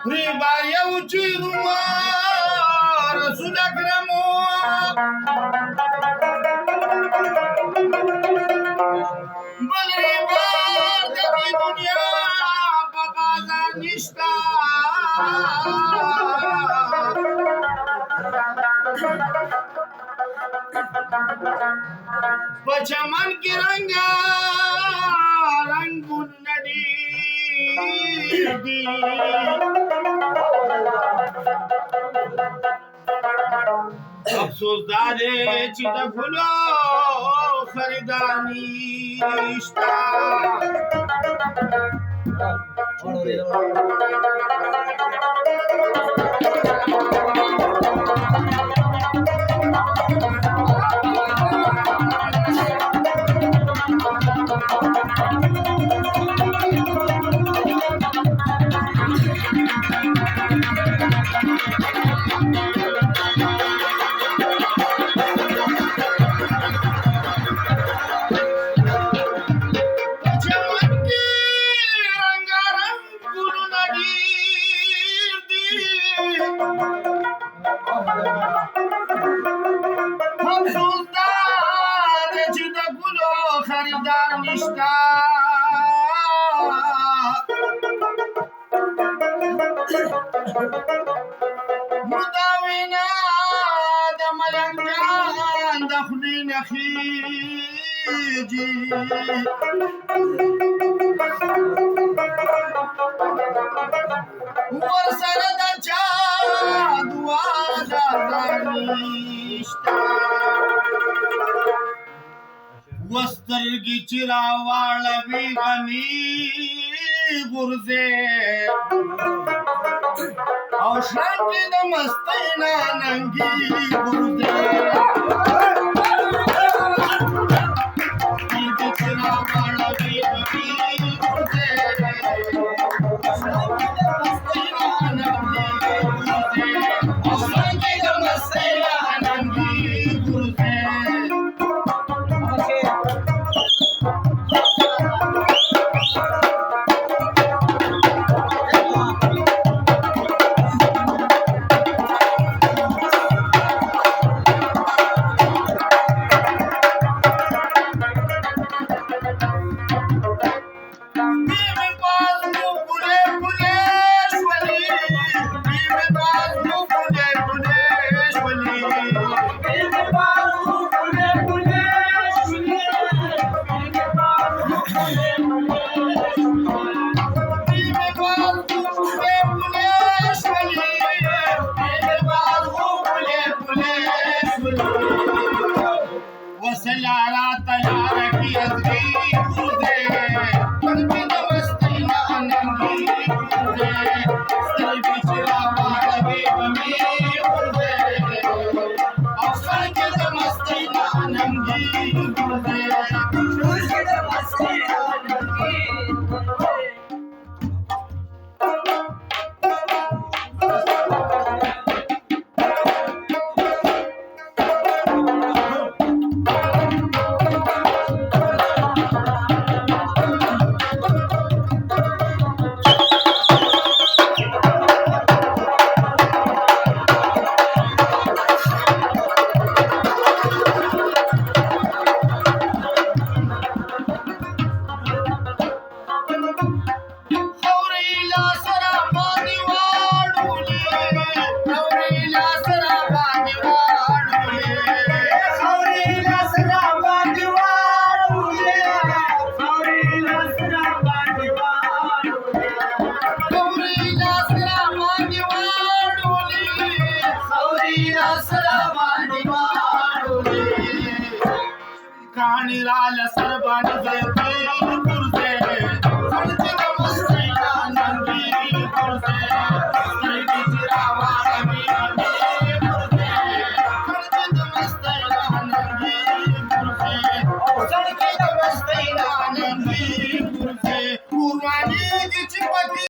Riba ya wuce ruwa rasu da gramuwa bal riba da bi duniya baba za nishta Bacaman kiranga rangun nadi अफसोस दारे चिता फुलो खरीदानी इश्ता खरीदार निष्ठा मुदाविना दमलंजान दखली नखीजी वरसरदा दुआ दानिष्ठा वस्तर्गी चिरावाळवी गणी गुर्जे औषांकी नमस्तेना नंगी गुर्जे चिरावाळवी गणी गुर्जे औषांकी नमस्तेना नंगी गुर्जे औषांकी नमस्तेना नंगी गुर्जे वसलारा तलार की अजगी गुर्जे कल्बी नमस्तेना नंगी गुर्जे सल्बी चिरावाळवी गणी गुर्जे औषांकी नमस्तेना नंगी गुर्जे औषांकी नमस्तेना नंगी गुर्जे कानिराल सर्वांनी